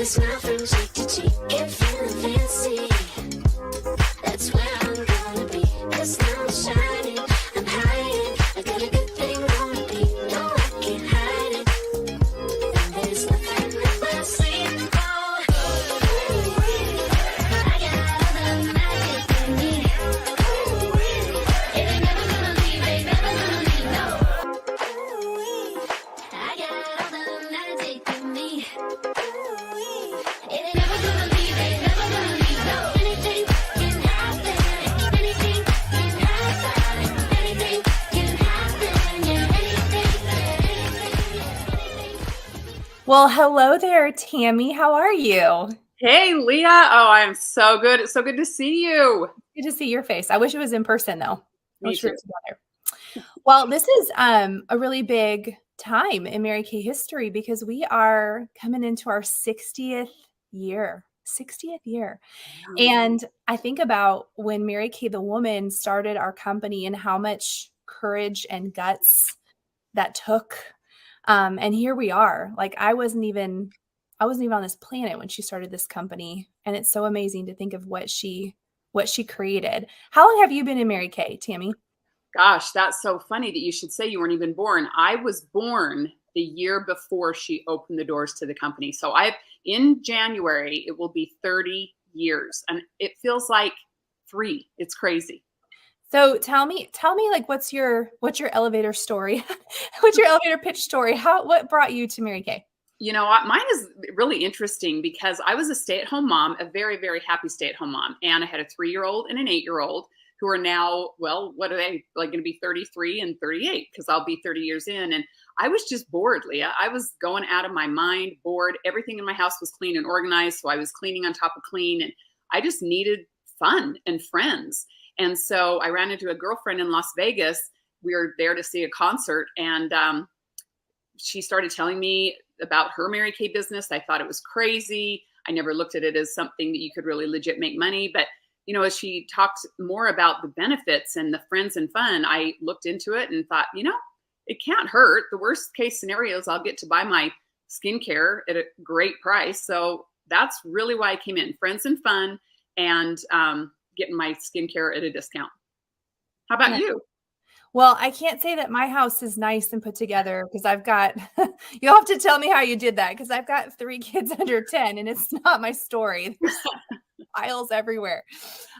smile from cheek to cheek. Get feeling fancy. That's where I'm gonna be. 'Cause now I'm shining, I'm hiding. I got a good thing on me. No, I can't hide it. And there's nothing up my sleeve. Oh, I got all the magic in me. It ain't never gonna leave, ain't never gonna leave, no. I got all the magic in me. It ain't never gonna leave, ain't never gonna leave, no. Anything can happen, anything can happen, anything can happen, yeah, anything. Well, hello there, Tammy. How are you? Hey, Leah. Oh, I'm so good. It's so good to see you. Good to see your face. I wish it was in person, though. Me Wish we were too. together. Well, this is a really big time in Mary Kay history because we are coming into our 60th year. 60th year. And I think about when Mary Kay the woman started our company and how much courage and guts that took. And here we are. Like I wasn't even on this planet when she started this company. And it's so amazing to think of what she created. How long have you been in Mary Kay, Tammy? Gosh, that's so funny that you should say you weren't even born. I was born the year before she opened the doors to the company. So in January, it will be 30 years. And it feels like 3. It's crazy. So tell me like what's your elevator story? What's your elevator pitch story? What brought you to Mary Kay? You know, mine is really interesting because I was a stay-at-home mom, a very, very happy stay-at-home mom. And I had a 3-year-old and an 8-year-old who are now, well, what are they, like going to be 33 and 38 because I'll be 30 years in. And I was just bored, Leah. I was going out of my mind, bored. Everything in my house was clean and organized. So I was cleaning on top of clean. And I just needed fun and friends. And so I ran into a girlfriend in Las Vegas. We were there to see a concert. And she started telling me about her Mary Kay business. I thought it was crazy. I never looked at it as something that you could really legit make money. But, you know, as she talked more about the benefits and the friends and fun, I looked into it and thought, you know, it can't hurt. The worst case scenario is I'll get to buy my skincare at a great price. So that's really why I came in. Friends and fun and getting my skincare at a discount. How about you? Well, I can't say that my house is nice and put together because I've got, you'll have to tell me how you did that because I've got 3 kids under 10 and it's not my story. There's piles everywhere.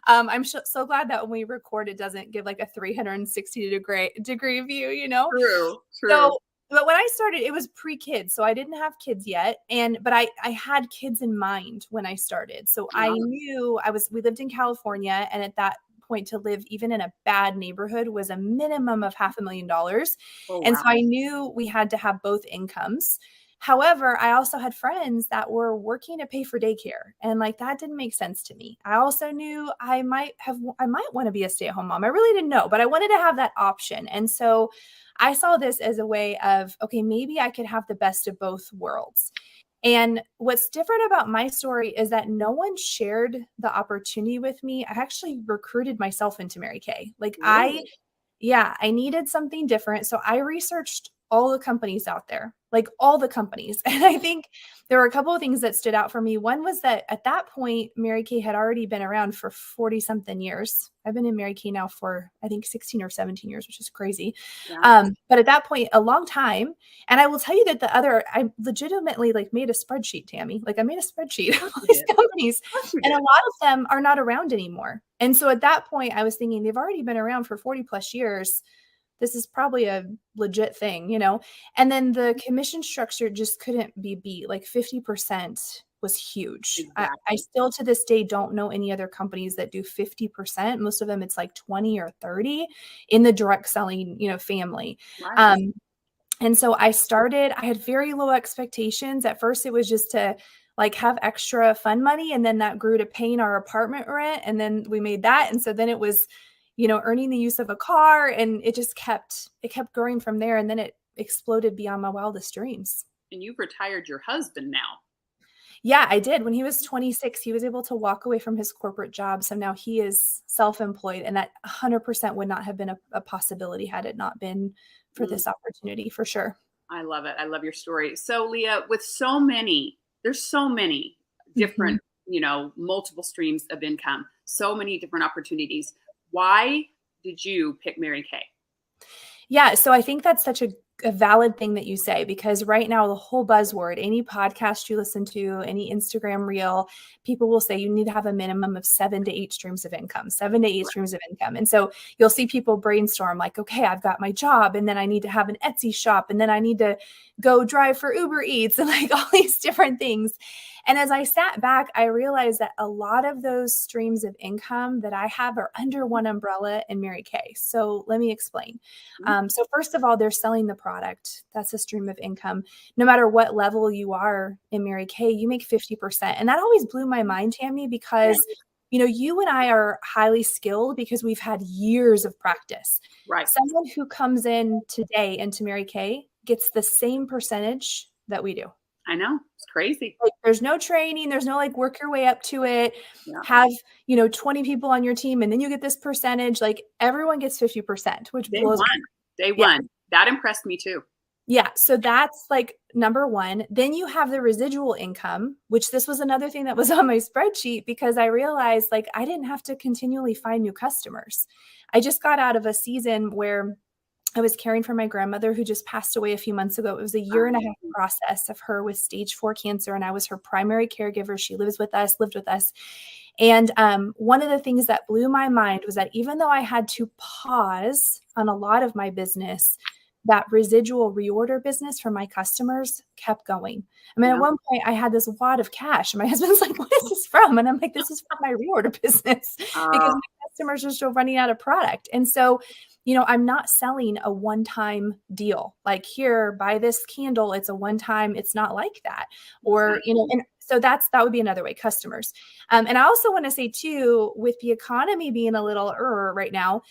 I'm so glad that when we record, it doesn't give like a 360 degree view, you know? True. So, but when I started, it was pre-kids. So I didn't have kids yet. But I had kids in mind when I started. So I knew we lived in California, and at that point to live even in a bad neighborhood was a minimum of $500,000. Oh, and wow. so I knew we had to have both incomes. However, I also had friends that were working to pay for daycare, and like that didn't make sense to me. I also knew I might want to be a stay-at-home mom. I really didn't know, but I wanted to have that option. And so I saw this as a way of, okay, maybe I could have the best of both worlds. And what's different about my story is that no one shared the opportunity with me. I actually recruited myself into Mary Kay. Like Really? I needed something different. So I researched all the companies out there, like all the companies. And I think there were a couple of things that stood out for me. One was that at that point, Mary Kay had already been around for 40 something years. I've been in Mary Kay now for, I think 16 or 17 years, which is crazy. Yeah. But at that point, a long time. And I will tell you that I legitimately like made a spreadsheet, Tammy. Like I made a spreadsheet of all these companies, and a lot of them are not around anymore. And so at that point, I was thinking they've already been around for 40 plus years. This is probably a legit thing, you know? And then the commission structure just couldn't be beat. Like 50% was huge. Exactly. I still to this day don't know any other companies that do 50%. Most of them it's like 20 or 30 in the direct selling, you know, family. Right. And so I had very low expectations. At first it was just to like have extra fun money. And then that grew to paying our apartment rent. And then we made that. And so then it was, you know, earning the use of a car, and it kept growing from there. And then it exploded beyond my wildest dreams. And you've retired your husband now. Yeah, I did. When he was 26, he was able to walk away from his corporate job. So now he is self-employed, and that 100% would not have been a possibility had it not been for this opportunity, for sure. I love it. I love your story. So Leah, with there's so many different, multiple streams of income, so many different opportunities. Why did you pick Mary Kay? Yeah, so I think that's such a valid thing that you say, because right now the whole buzzword, any podcast you listen to, any Instagram reel, people will say you need to have a minimum of 7 to 8 streams of income, 7 to 8 streams of income. And so you'll see people brainstorm like, okay, I've got my job, and then I need to have an Etsy shop, and then I need to go drive for Uber Eats, and like all these different things. And as I sat back, I realized that a lot of those streams of income that I have are under one umbrella in Mary Kay. So let me explain. So first of all, they're selling the product. That's a stream of income. No matter what level you are in Mary Kay, you make 50%. And that always blew my mind, Tammy, because you and I are highly skilled because we've had years of practice. Right. Someone who comes in today into Mary Kay gets the same percentage that we do. I know. It's crazy. Like, there's no training. There's no like work your way up to it. Yeah. Have, 20 people on your team and then you get this percentage. Like, everyone gets 50%, which Day blows one. Day one. That impressed me too. Yeah. So that's like number one. Then you have the residual income, which this was another thing that was on my spreadsheet, because I realized like I didn't have to continually find new customers. I just got out of a season where I was caring for my grandmother who just passed away a few months ago. It was a year and a half process of her with stage 4 cancer. And I was her primary caregiver. She lived with us. And one of the things that blew my mind was that even though I had to pause on a lot of my business, that residual reorder business for my customers kept going. I mean, at one point I had this wad of cash and my husband's like, what is this from? And I'm like, this is from my reorder business because my customers are still running out of product. And so, I'm not selling a one-time deal. Like, here, buy this candle. It's a one-time. It's not like that. Or, and so that would be another way, customers. And I also want to say too, with the economy being a little right now,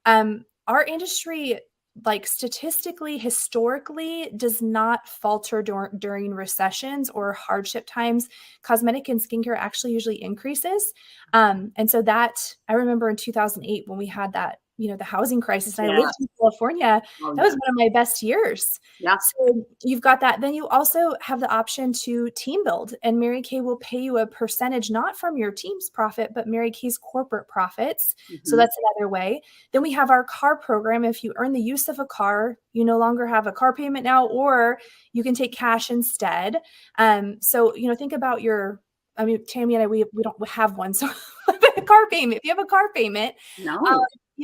our industry, like statistically, historically, does not falter during recessions or hardship times. Cosmetic and skincare actually usually increases. And so that, I remember in 2008 when we had that, the housing crisis, and I lived in California, that was one of my best years. Yeah. So you've got that. Then you also have the option to team build, and Mary Kay will pay you a percentage, not from your team's profit, but Mary Kay's corporate profits. So that's another way. Then we have our car program. If you earn the use of a car, you no longer have a car payment now, or you can take cash instead. So, think about Tammy and I, we don't have one. So a car payment, if you have a car payment,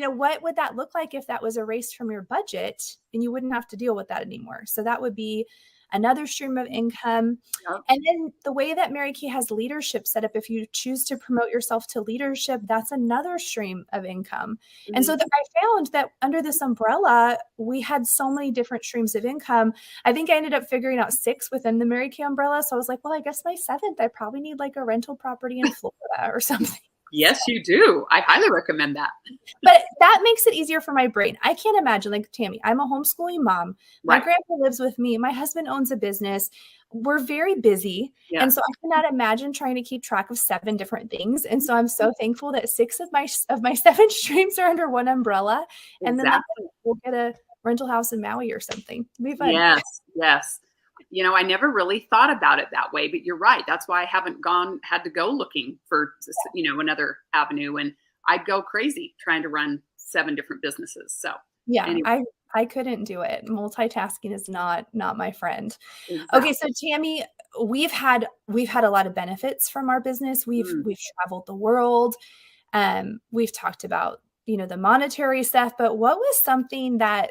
what would that look like if that was erased from your budget and you wouldn't have to deal with that anymore? So that would be another stream of income. Yep. And then the way that Mary Kay has leadership set up, if you choose to promote yourself to leadership, that's another stream of income. And so I found that under this umbrella, we had so many different streams of income. I think I ended up figuring out 6 within the Mary Kay umbrella. So I was like, well, I guess my 7th, I probably need like a rental property in Florida or something. Yes, you do. I highly recommend that. But that makes it easier for my brain. I can't imagine, like, Tammy, I'm a homeschooling mom. My grandpa lives with me. My husband owns a business. We're very busy. Yeah. And so I cannot imagine trying to keep track of 7 different things. And so I'm so thankful that 6 of my 7 streams are under one umbrella. And then we'll get a rental house in Maui or something. It'll be fun. Yes. I never really thought about it that way, but you're right. That's why I haven't had to go looking for, another avenue. And I'd go crazy trying to run 7 different businesses. So yeah, anyway. I couldn't do it. Multitasking is not my friend. Exactly. Okay. So Tammy, we've had a lot of benefits from our business. We've traveled the world. We've talked about, the monetary stuff, but what was something that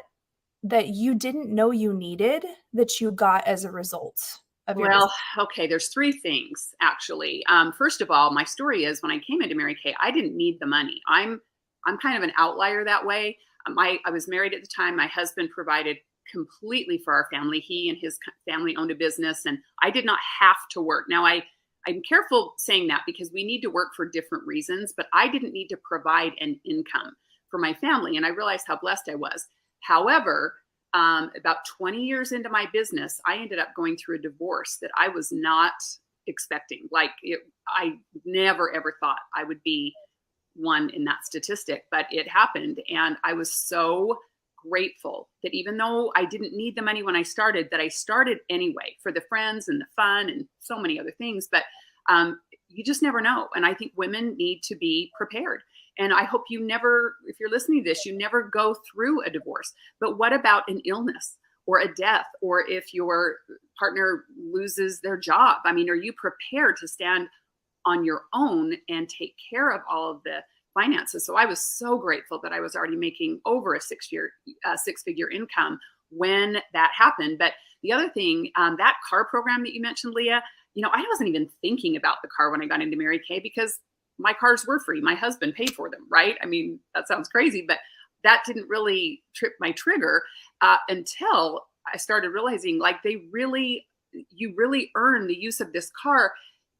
you didn't know you needed that you got as a result of your business? Okay, there's 3 things actually. First of all, my story is when I came into Mary Kay, I didn't need the money. I'm kind of an outlier that way. I was married at the time. My husband provided completely for our family. He and his family owned a business, and I did not have to work. Now I'm careful saying that because we need to work for different reasons, but I didn't need to provide an income for my family, and I realized how blessed I was. However, about 20 years into my business, I ended up going through a divorce that I was not expecting. I never, ever thought I would be one in that statistic, but it happened. And I was so grateful that even though I didn't need the money when I started, that I started anyway for the friends and the fun and so many other things. But You just never know. And I think women need to be prepared. And I hope you never, if you're listening to this, you never go through a divorce. But what about an illness or a death, or if your partner loses their job? I mean, are you prepared to stand on your own and take care of all of the finances? So I was so grateful that I was already making over a six-figure income when that happened. But the other thing, that car program that you mentioned, Leah, I wasn't even thinking about the car when I got into Mary Kay because my cars were free. My husband paid for them, right? I mean, that sounds crazy, but that didn't really trip my trigger until I started realizing like you really earn the use of this car.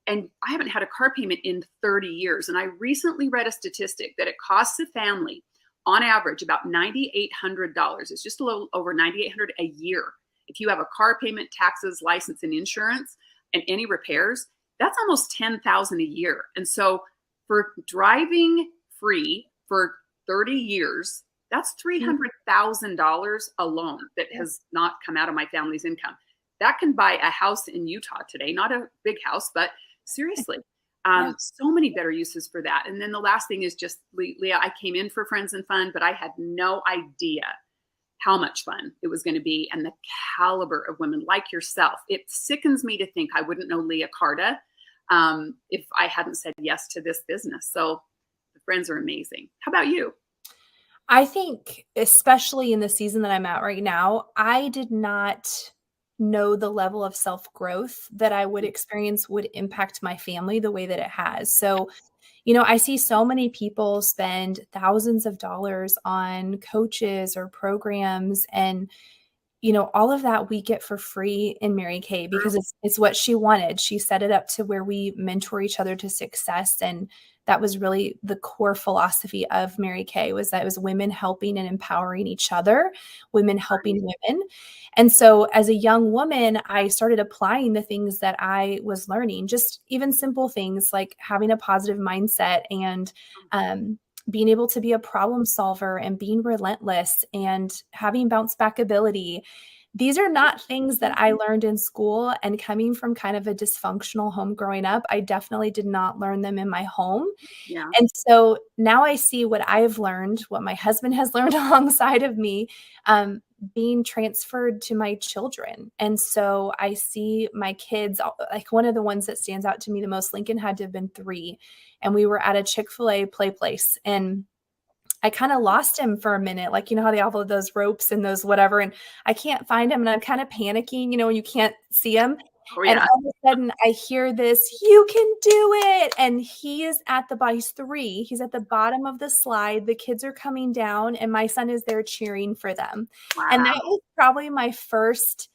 And I haven't had a car payment in 30 years. And I recently read a statistic that it costs a family on average about $9,800. It's just a little over $9,800 a year. If you have a car payment, taxes, license, and insurance, and any repairs, that's almost $10,000 a year. And so for driving free for 30 years, that's $300,000 alone that has not come out of my family's income. That can buy a house in Utah today, not a big house, but seriously, so many better uses for that. And then the last thing is just, Leah, I came in for Friends and Fun, but I had no idea how much fun it was going to be and the caliber of women like yourself. It sickens me to think I wouldn't know Leah Carta if I hadn't said yes to this business. So the friends are amazing. How about you? I think, especially in the season that I'm at right now, I did not know the level of self-growth that I would experience would impact my family the way that it has. So, I see so many people spend thousands of dollars on coaches or programs, and all of that we get for free in Mary Kay because it's what she wanted. She set it up to where we mentor each other to success. And that was really the core philosophy of Mary Kay, was that it was women helping and empowering each other, women helping women. And so as a young woman, I started applying the things that I was learning, just even simple things like having a positive mindset and, being able to be a problem solver and being relentless and having bounce back ability. These are not things that I learned in school, and coming from kind of a dysfunctional home growing up, I definitely did not learn them in my home. Yeah. And so now I see what I've learned, what my husband has learned alongside of me, being transferred to my children. And so I see my kids, like one of the ones that stands out to me the most, Lincoln had to have been 3, and we were at a Chick-fil-A play place, and I kind of lost him for a minute. Like, how they have all those ropes and those whatever, and I can't find him, and I'm kind of panicking, when you can't see him. Oh, And yeah. all of a sudden I hear this, "You can do it." And he is he's 3. He's at the bottom of the slide. The kids are coming down and my son is there cheering for them. And that was probably my first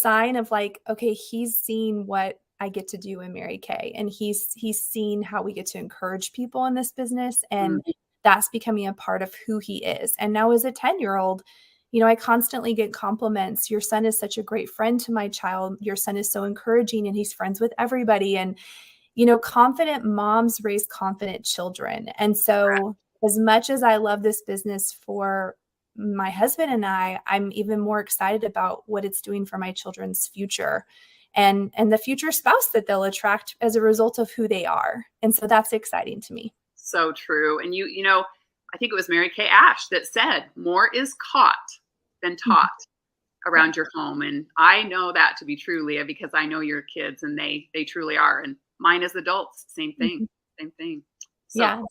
sign of like, okay, he's seen what I get to do in Mary Kay, and he's seen how we get to encourage people in this business, and that's becoming a part of who he is. And now as a 10-year-old, I constantly get compliments. "Your son is such a great friend to my child. Your son is so encouraging and he's friends with everybody." And, confident moms raise confident children. And so as much as I love this business for my husband and I'm even more excited about what it's doing for my children's future and the future spouse that they'll attract as a result of who they are. And so that's exciting to me. So true. And I think it was Mary Kay Ash that said, more is caught than taught around your home. And I know that to be true, Leah, because I know your kids, and they truly are. And mine as adults, same thing. So,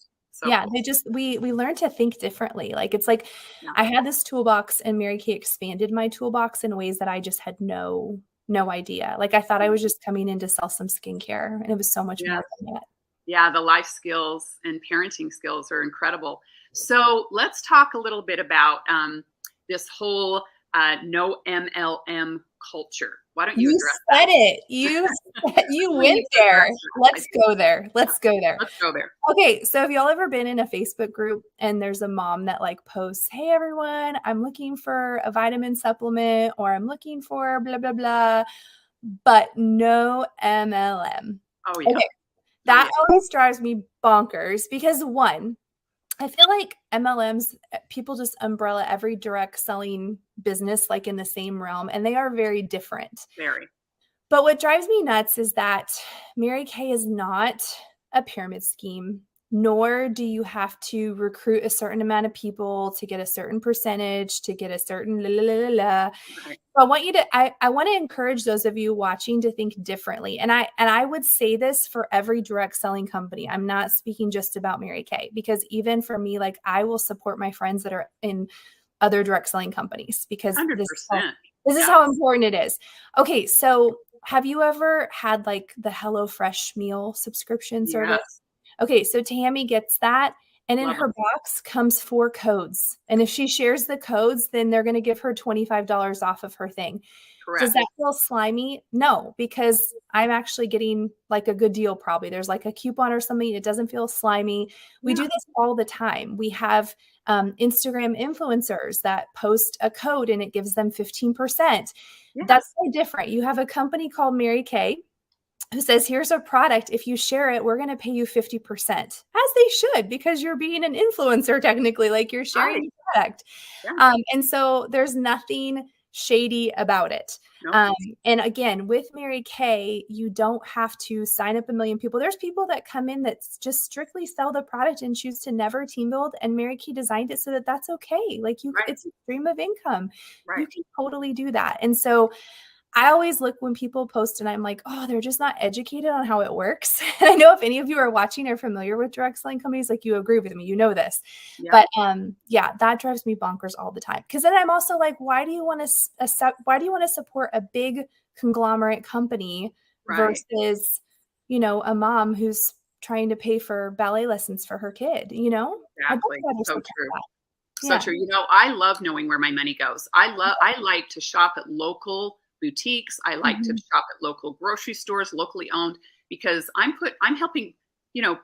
Yeah. They just, we learn to think differently. Like, it's like, I had this toolbox, and Mary Kay expanded my toolbox in ways that I just had no idea. Like, I thought I was just coming in to sell some skincare, and it was so much more than that. Yeah, the life skills and parenting skills are incredible. So let's talk a little bit about this whole no MLM culture. Why don't you address said it? You went there. Let's go there. Let's go there. Okay, so have y'all ever been in a Facebook group and there's a mom that like posts, "Hey everyone, I'm looking for a vitamin supplement," or "I'm looking for blah blah blah," but no MLM. Oh yeah. Okay. That always drives me bonkers because, one, I feel like MLMs, people just umbrella every direct selling business like in the same realm, and they are very different. Very. But what drives me nuts is that Mary Kay is not a pyramid scheme, nor do you have to recruit a certain amount of people to get a certain percentage, to get a certain la la la la la. Right. So I want you to, I want to encourage those of you watching to think differently. And I would say this for every direct selling company. I'm not speaking just about Mary Kay, because even for me, like, I will support my friends that are in other direct selling companies, because 100%. this is Yeah. how important it is. Okay. So have you ever had like the HelloFresh meal subscription service? Yes. Okay. So Tammy gets that. And in Love her them. box comes 4 codes. And if she shares the codes, then they're going to give her $25 off of her thing. Does Correct. that feel slimy? No, because I'm actually getting like a good deal probably. There's like a coupon or something. It doesn't feel slimy. We do Yeah. this all the time. We have Instagram influencers that post a code and it gives them 15%. Yes. That's so different. You have a company called Mary Kay who says, here's a product. If you share it, we're going to pay you 50%, as they should, because you're being an influencer technically, like you're sharing Right. the product. Yeah. And so there's nothing shady about it. Nope. And again, with Mary Kay, you don't have to sign up a million people. There's people that come in that just strictly sell the product and choose to never team build. And Mary Kay designed it so that that's okay. Like Right. it's a stream of income. You Right. can totally do that. And so I always look when people post and I'm like, oh, they're just not educated on how it works. And I know if any of you are watching or familiar with direct selling companies, like, you agree with me, you know this. Yeah. But yeah, that drives me bonkers all the time. Because then I'm also like, why do you want to support a big conglomerate company Right. versus, a mom who's trying to pay for ballet lessons for her kid? Exactly. I'd rather So support true. that. So Yeah. true. I love knowing where my money goes. I like to shop at local boutiques. I like to Mhm. shop at local grocery stores, locally owned, because I'm helping,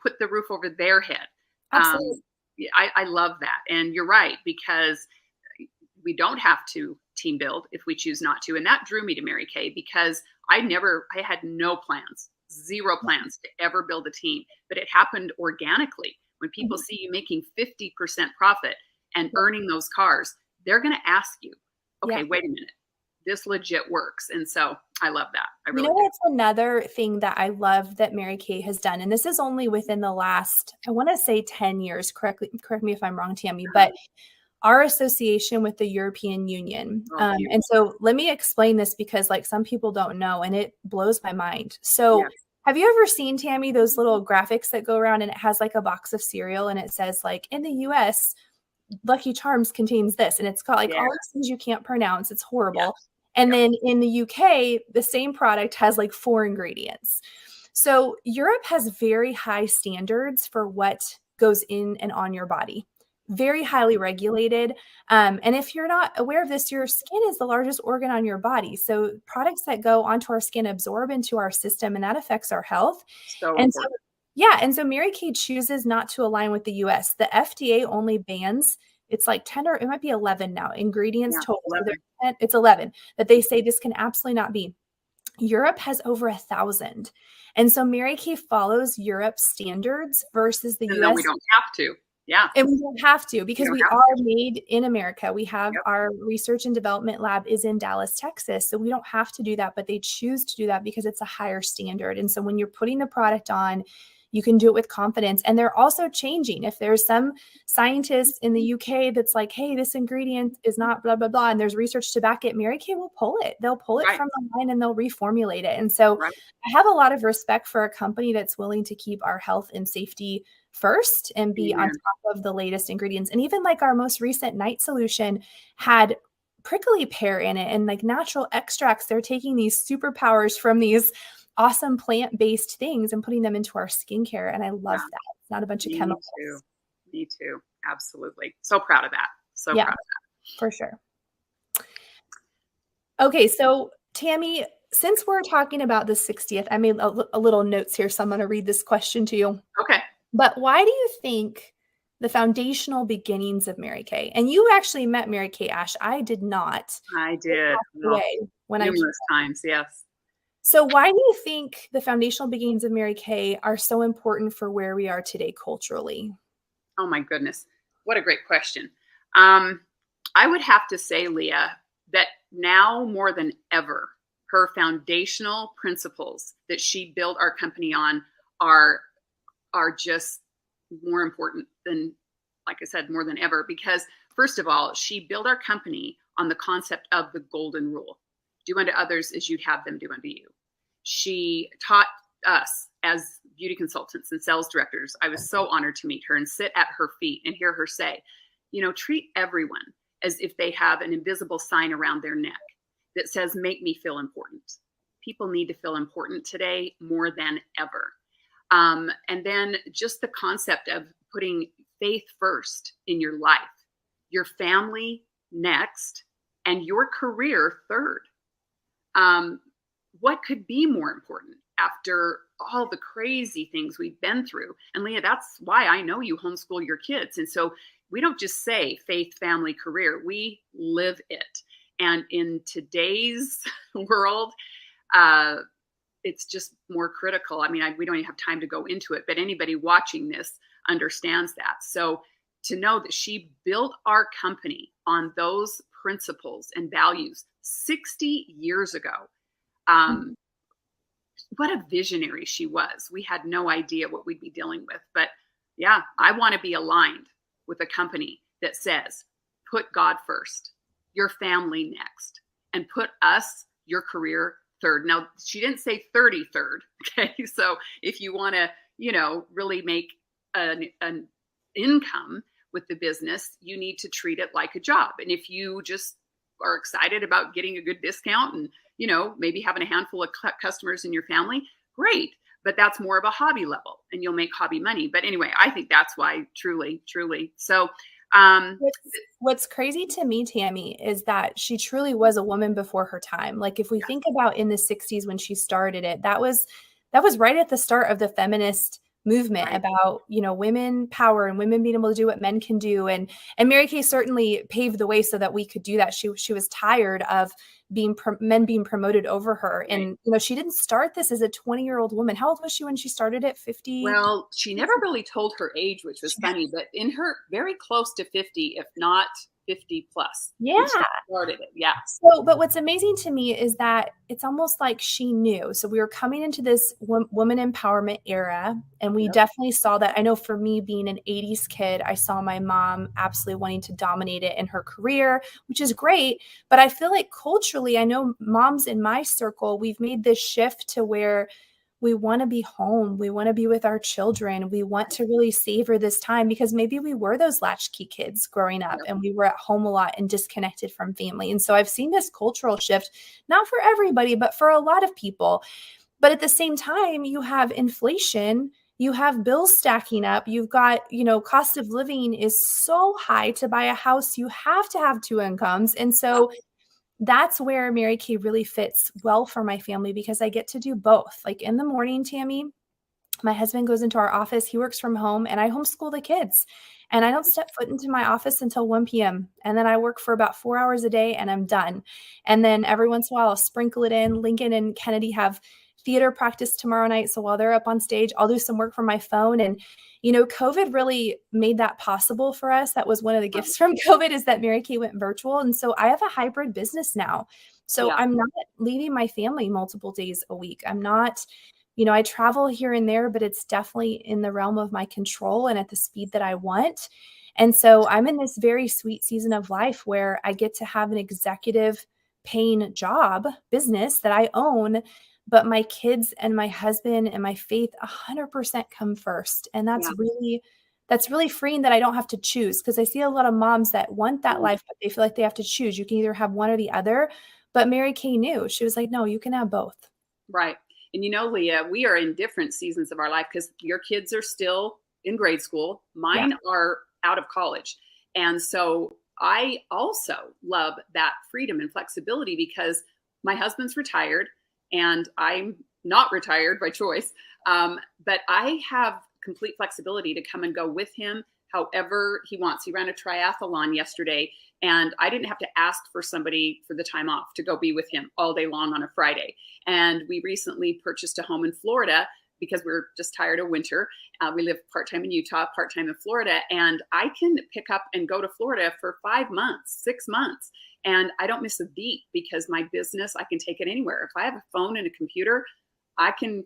put the roof over their head. Absolutely. Yeah, I love that. And you're right, because we don't have to team build if we choose not to. And that drew me to Mary Kay, because I had no plans, zero plans to ever build a team, but it happened organically. When people Mhm. see you making 50% profit and earning those cars, they're going to ask you, okay, Yeah. wait a minute, this legit works. And so I love that. I You really know do. what's another thing that I love that Mary Kay has done, and this is only within the last, I want to say 10 years, correct me if I'm wrong, Tammy, but our association with the European Union. Oh, huge. And so let me explain this, because like some people don't know, and it blows my mind. So Yes. have you ever seen, Tammy, those little graphics that go around and it has like a box of cereal and it says like, in the US, Lucky Charms contains this, and it's got like Yeah. all these things you can't pronounce. It's horrible. Yep. And Yep. then in the UK, the same product has like 4 ingredients. So Europe has very high standards for what goes in and on your body, very highly regulated. And if you're not aware of this, your skin is the largest organ on your body. So products that go onto our skin absorb into our system, and that affects our health. So And so, important. yeah, and so Mary Kay chooses not to align with the US. The FDA only bans, it's like 10, or it might be 11 now, ingredients Yeah. total. So 11. it's 11 that they say this can absolutely not be. Europe has over 1,000. And so Mary Kay follows Europe's standards versus the Even though we US. don't have to. Yeah. And we don't have to, We because don't we have are to. made in America. We have Yep. our research and development lab is in Dallas, Texas. So we don't have to do that, but they choose to do that because it's a higher standard. And so when you're putting the product on, you can do it with confidence. And they're also changing. If there's some scientist in the UK that's like, hey, this ingredient is not blah, blah, blah, and there's research to back it, Mary Kay will pull it. They'll pull it Right. from the line and they'll reformulate it. And so Right. I have a lot of respect for a company that's willing to keep our health and safety first and be on Amen. top of the latest ingredients. And even like our most recent night solution had prickly pear in it and like natural extracts. They're taking these superpowers from these awesome plant-based things and putting them into our skincare. And I love Yeah. that. It's not a bunch of Me chemicals. too. Me too. Absolutely. So proud of that. So Yeah, proud of for sure. Okay, so Tammy, since we're talking about the 60th, I made a little notes here, so I'm going to read this question to you. that. Okay. But why do you think the foundational beginnings of Mary Kay, and you actually met Mary Kay, Ash, I did not. I She did. passed Well, away when I. numerous times. Yes. So why do you think the foundational beginnings of Mary Kay are so important for where we are today culturally? Oh my goodness. What a great question. I would have to say, Leah, that now more than ever, her foundational principles that she built our company on are just more important than, like I said, more than ever, because first of all, she built our company on the concept of the golden rule. Do unto others as you'd have them do unto you. She taught us as beauty consultants and sales directors. I was so honored to meet her and sit at her feet and hear her say, treat everyone as if they have an invisible sign around their neck that says, make me feel important. People need to feel important today more than ever. And then just the concept of putting faith first in your life, your family next, and your career third. What could be more important after all the crazy things we've been through? And Leah, that's why I know you homeschool your kids. And so we don't just say faith, family, career, we live it. And in today's world, it's just more critical. I mean, we don't even have time to go into it, but anybody watching this understands that. So to know that she built our company on those principles and values 60 years ago, what a visionary she was. We had no idea what we'd be dealing with. But yeah, I want to be aligned with a company that says, put God first, your family next, and put us, your career, third. Now, she didn't say 33rd. Okay. So if you want to, really make an income with the business, you need to treat it like a job. And if you just are excited about getting a good discount and, maybe having a handful of customers in your family, great. But that's more of a hobby level and you'll make hobby money. But anyway, I think that's why truly. So what's crazy to me, Tammy, is that she truly was a woman before her time. Like if we think about in the 60s when she started it, that was right at the start of the feminist movement about, women power and women being able to do what men can do. And Mary Kay certainly paved the way so that we could do that. She was tired of men being promoted over her. And, she didn't start this as a 20-year-old woman. How old was she when she started at 50? Well, she never really told her age, which was funny, but in her very close to 50, if not 50 plus. Yeah. She started it. Yeah. So, but what's amazing to me is that it's almost like she knew. So we were coming into this woman empowerment era, and we definitely saw that. I know for me being an 80s kid, I saw my mom absolutely wanting to dominate it in her career, which is great. But I feel like culturally, I know moms in my circle, we've made this shift to where we want to be home. We want to be with our children. We want to really savor this time because maybe we were those latchkey kids growing up and we were at home a lot and disconnected from family. And so I've seen this cultural shift, not for everybody, but for a lot of people. But at the same time, you have inflation, you have bills stacking up, you've got, cost of living is so high. To buy a house, you have to have two incomes. And so that's where Mary Kay really fits well for my family because I get to do both. Like in the morning, Tammy, my husband goes into our office, he works from home, and I homeschool the kids. And I don't step foot into my office until 1 p.m. And then I work for about 4 hours a day and I'm done. And then every once in a while, I'll sprinkle it in. Lincoln and Kennedy have theater practice tomorrow night. So while they're up on stage, I'll do some work from my phone. And COVID really made that possible for us. That was one of the gifts from COVID is that Mary Kay went virtual. And so I have a hybrid business now. So I'm not leaving my family multiple days a week. I'm not, I travel here and there, but it's definitely in the realm of my control and at the speed that I want. And so I'm in this very sweet season of life where I get to have an executive paying job business that I own, but my kids and my husband and my faith 100% come first. And that's really freeing that I don't have to choose because I see a lot of moms that want that life, but they feel like they have to choose. You can either have one or the other. But Mary Kay knew. She was like, no, you can have both. Right. And Leah, we are in different seasons of our life because your kids are still in grade school. Mine are out of college. And so I also love that freedom and flexibility because my husband's retired. And I'm not retired by choice, but I have complete flexibility to come and go with him however he wants. He ran a triathlon yesterday, and I didn't have to ask for somebody for the time off to go be with him all day long on a Friday. And we recently purchased a home in Florida because we're just tired of winter. We live part-time in Utah, part-time in Florida, and I can pick up and go to Florida for 5 months, 6 months, and I don't miss a beat because my business, I can take it anywhere. If I have a phone and a computer, I can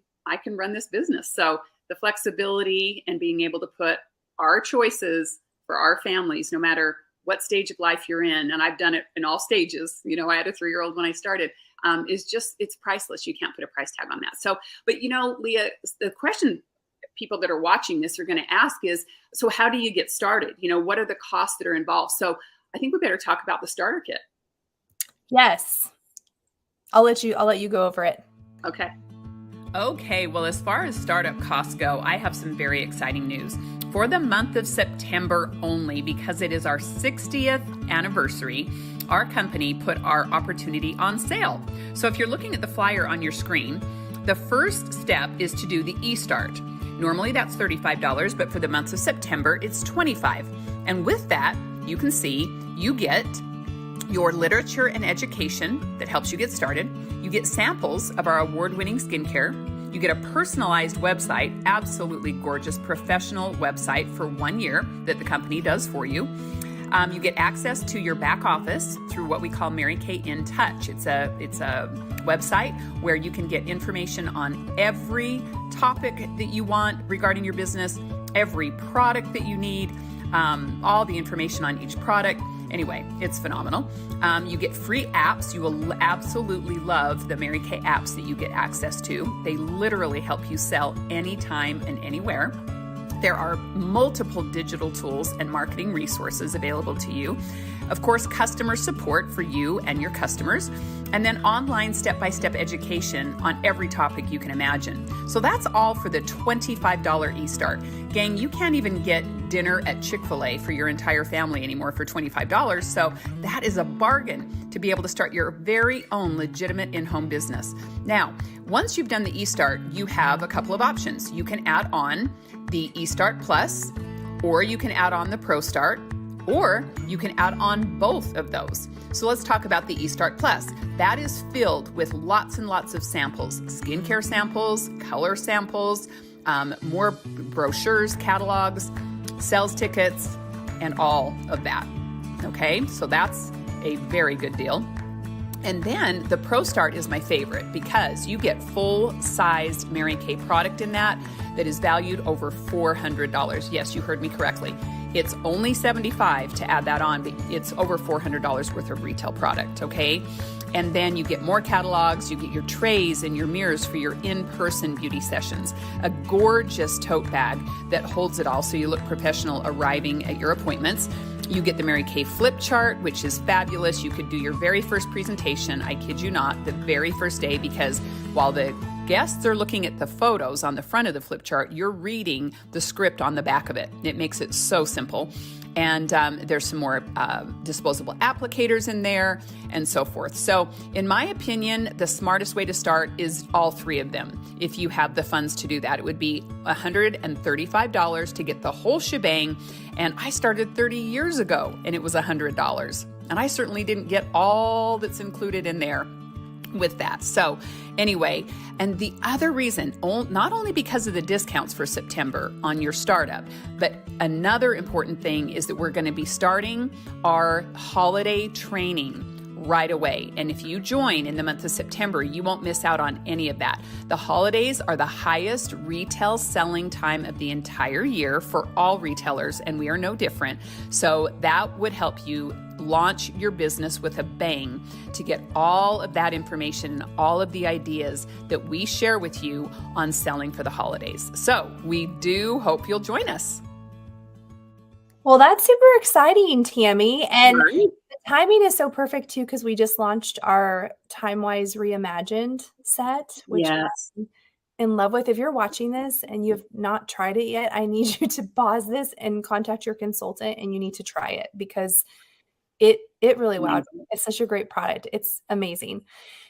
run this business. So the flexibility and being able to put our choices for our families, no matter what stage of life you're in, and I've done it in all stages. I had a 3-year-old when I started, is just, it's priceless. You can't put a price tag on that. So, but Leah, the question people that are watching this are going to ask is, so how do you get started? What are the costs that are involved? So I think we better talk about the starter kit. Yes. I'll let you go over it. Okay. Okay, well, as far as startup costs go, I have some very exciting news. For the month of September only, because it is our 60th anniversary, our company put our opportunity on sale. So if you're looking at the flyer on your screen, the first step is to do the eStart. Normally that's $35, but for the month of September, it's $25. And with that, you can see you get your literature and education that helps you get started. You get samples of our award-winning skincare. You get a personalized website, absolutely gorgeous professional website for 1 year that the company does for you. You get access to your back office through what we call Mary Kay In Touch. It's a website where you can get information on every topic that you want regarding your business, every product that you need, all the information on each product. Anyway, it's phenomenal. You get free apps. You will absolutely love the Mary Kay apps that you get access to. They literally help you sell anytime and anywhere. There are multiple digital tools and marketing resources available to you. Of course, customer support for you and your customers, and then online step-by-step education on every topic you can imagine. So that's all for the $25 eStart. Gang, you can't even get dinner at Chick-fil-A for your entire family anymore for $25. So that is a bargain to be able to start your very own legitimate in-home business. Now, once you've done the eStart, you have a couple of options. You can add on the eStart Plus, or you can add on the Pro Start, or you can add on both of those. So let's talk about the eStart Plus. That is filled with lots and lots of samples, skincare samples, color samples, more brochures, catalogs, sales tickets, and all of that. Okay, so that's a very good deal. And then the Pro Start is my favorite because you get full-sized Mary Kay product in that is valued over $400. Yes, you heard me correctly. It's only $75 to add that on, but it's over $400 worth of retail product, okay? And then you get more catalogs, you get your trays and your mirrors for your in-person beauty sessions, a gorgeous tote bag that holds it all so you look professional arriving at your appointments. You get the Mary Kay flip chart, which is fabulous. You could do your very first presentation, I kid you not, the very first day, because while the guests are looking at the photos on the front of the flip chart, you're reading the script on the back of it. It makes it so simple. And there's some more disposable applicators in there and so forth. So in my opinion, the smartest way to start is all three of them. If you have the funds to do that, it would be $135 to get the whole shebang. And I started 30 years ago and it was $100. And I certainly didn't get all that's included in there with that. So anyway, and the other reason, not only because of the discounts for September on your startup, but another important thing is that we're going to be starting our holiday training right away. And if you join in the month of September, you won't miss out on any of that. The holidays are the highest retail selling time of the entire year for all retailers, and we are no different. So that would help you launch your business with a bang to get all of that information, all of the ideas that we share with you on selling for the holidays. So we do hope you'll join us. Well, that's super exciting, Tammy. And Right. the timing is so perfect too, because we just launched our TimeWise Reimagined set, which Yes. I'm in love with. If you're watching this and you have not tried it yet, I need you to pause this and contact your consultant, and you need to try it because it really wowed me. It's such a great product. It's amazing.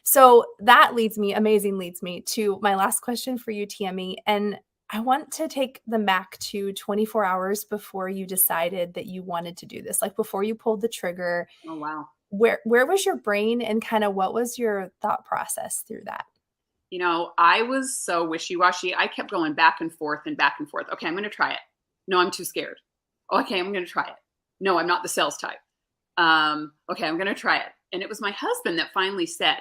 So that leads me to my last question for you, Tammy. And I want to take them back to 24 hours before you decided that you wanted to do this, like before you pulled the trigger. Oh, wow. Where was your brain and kind of what was your thought process through that? I was so wishy-washy. I kept going back and forth and back and forth. Okay, I'm going to try it. No, I'm too scared. Okay, I'm going to try it. No, I'm not the sales type. Okay, I'm going to try it. And it was my husband that finally said,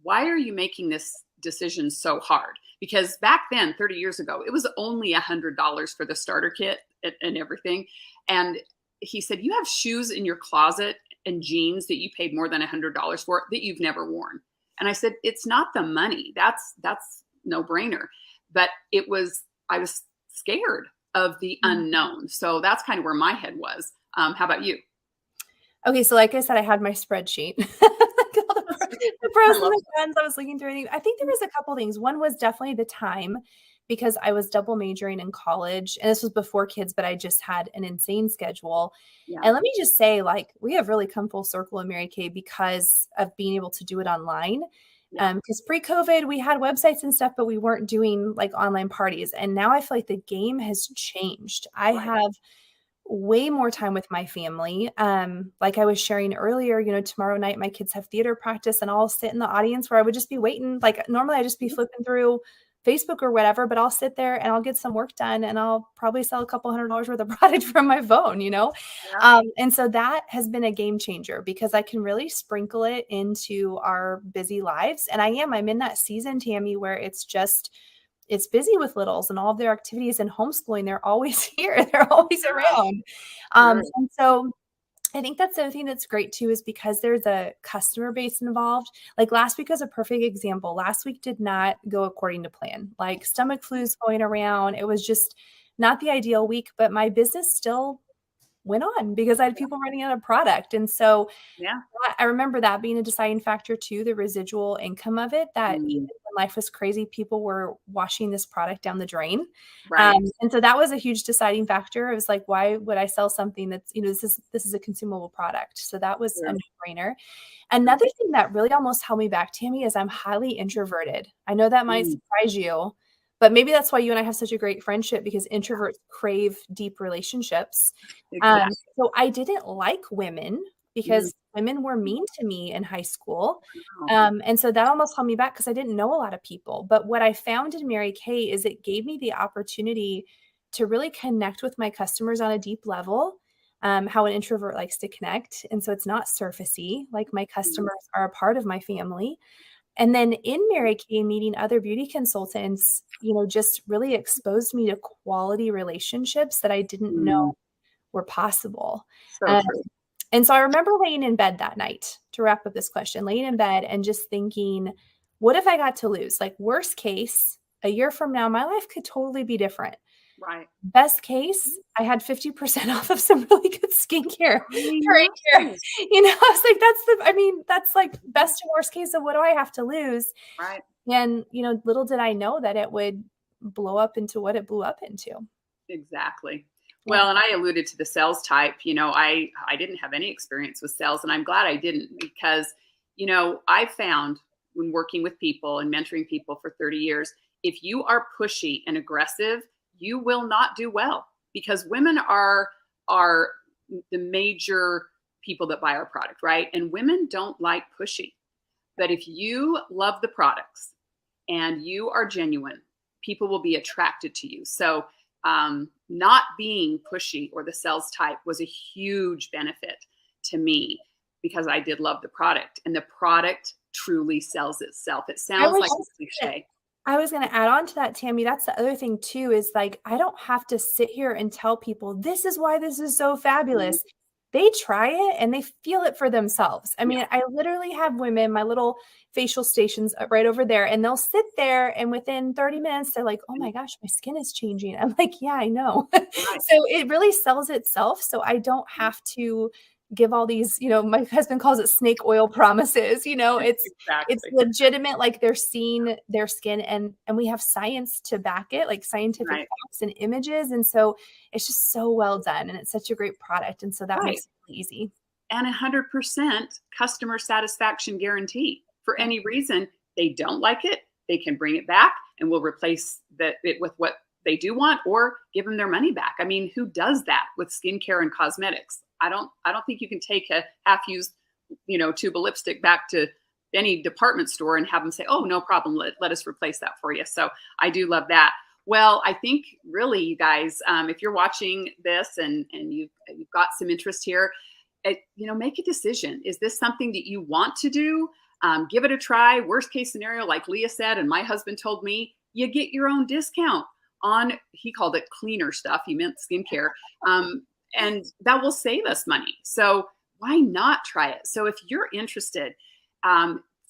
why are you making this decision so hard? Because back then, 30 years ago, it was only $100 for the starter kit and everything. And he said, you have shoes in your closet and jeans that you paid more than $100 for that you've never worn. And I said, it's not the money. That's no brainer. But I was scared of the unknown. So that's kind of where my head was. How about you? Okay, so like I said, I had my spreadsheet. The pros and the cons. I was looking through everything. I think there was a couple things. One was definitely the time, because I was double majoring in college, and this was before kids, but I just had an insane schedule. Yeah. And let me just say, like, we have really come full circle in Mary Kay because of being able to do it online. Yeah. Because pre-COVID, we had websites and stuff, but we weren't doing like online parties. And now I feel like the game has changed. I Right. have way more time with my family. Like I was sharing earlier, tomorrow night my kids have theater practice, and I'll sit in the audience where I would just be waiting. Like normally I'd just be flipping through Facebook or whatever, but I'll sit there and I'll get some work done, and I'll probably sell a couple $100 worth of product from my phone, Yeah. And so that has been a game changer because I can really sprinkle it into our busy lives. And I'm in that season, Tammy, where it's busy with littles and all of their activities and homeschooling. They're always here. They're always around. Sure. And so I think that's the other thing that's great too, is because there's a customer base involved. Like last week was a perfect example. Last week did not go according to plan. Like stomach flu's going around. It was just not the ideal week, but my business still went on because I had people running out of product. And so Yeah. I remember that being a deciding factor too, the residual income of it, that even when life was crazy, people were washing this product down the drain. Right. And so that was a huge deciding factor. It was like, why would I sell something that's, this is a consumable product. So that was a no-brainer. Another thing that really almost held me back, Tammy, is I'm highly introverted. I know that might surprise you, but maybe that's why you and I have such a great friendship, because introverts crave deep relationships. Exactly. So I didn't like women because women were mean to me in high school. And so that almost held me back because I didn't know a lot of people. But what I found in Mary Kay is it gave me the opportunity to really connect with my customers on a deep level, how an introvert likes to connect. And so it's not surfacey, like my customers are a part of my family. And then in Mary Kay, meeting other beauty consultants, just really exposed me to quality relationships that I didn't know were possible. So Um, true. And so I remember laying in bed that night, to wrap up this question, laying in bed and just thinking, what if I got to lose? Like worst case, a year from now, my life could totally be different. Right. Best case, I had 50% off of some really good skincare for a year. Yes. I was like, that's like best and worst case of what do I have to lose? Right. And, little did I know that it would blow up into what it blew up into. Exactly. Yeah. Well, and I alluded to the sales type. I didn't have any experience with sales, and I'm glad I didn't, because, I found when working with people and mentoring people for 30 years, if you are pushy and aggressive, you will not do well, because women are the major people that buy our product, right? And women don't like pushy. But if you love the products and you are genuine, people will be attracted to you. So not being pushy or the sales type was a huge benefit to me, because I did love the product, and the product truly sells itself. It sounds like a cliche. I was going to add on to that, Tammy. That's the other thing too, is like, I don't have to sit here and tell people this is why this is so fabulous. They try it and they feel it for themselves. I mean, I literally have women, my little facial stations right over there, and they'll sit there and within 30 minutes, they're like, oh my gosh, my skin is changing. I'm like, yeah, I know. So it really sells itself. So I don't have to give all these, my husband calls it snake oil promises, it's legitimate. Like they're seeing their skin, and we have science to back it, like scientific facts and images. And so it's just so well done, and it's such a great product. And so that makes it really easy. And 100% customer satisfaction guarantee. For any reason they don't like it, they can bring it back and we'll replace it with what they do want, or give them their money back. I mean, who does that with skincare and cosmetics? I don't think you can take a half-used, tube of lipstick back to any department store and have them say, oh, no problem, let us replace that for you. So I do love that. Well, I think really, you guys, if you're watching this and you've got some interest here, make a decision. Is this something that you want to do? Give it a try. Worst case scenario, like Leah said, and my husband told me, you get your own discount on, he called it cleaner stuff. He meant skincare. And that will save us money. So why not try it? So if you're interested,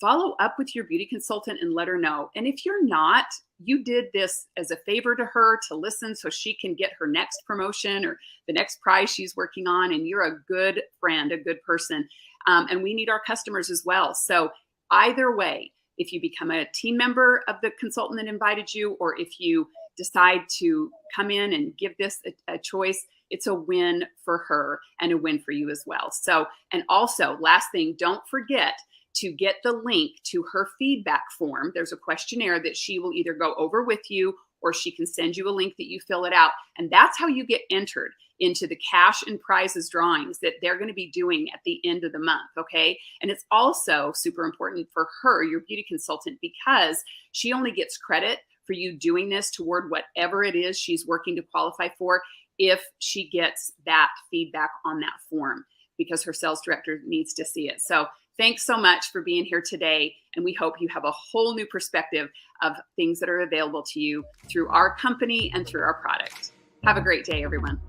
follow up with your beauty consultant and let her know. And if you're not, you did this as a favor to her to listen so she can get her next promotion or the next prize she's working on. And you're a good friend, a good person. And we need our customers as well. So either way, if you become a team member of the consultant that invited you, or if you decide to come in and give this a choice, it's a win for her and a win for you as well. So, and also last thing, don't forget to get the link to her feedback form. There's a questionnaire that she will either go over with you, or she can send you a link that you fill it out. And that's how you get entered into the cash and prizes drawings that they're going to be doing at the end of the month. Okay. And it's also super important for her, your beauty consultant, because she only gets credit for you doing this toward whatever it is she's working to qualify for if she gets that feedback on that form, because her sales director needs to see it. So thanks so much for being here today. And we hope you have a whole new perspective of things that are available to you through our company and through our product. Have a great day, everyone.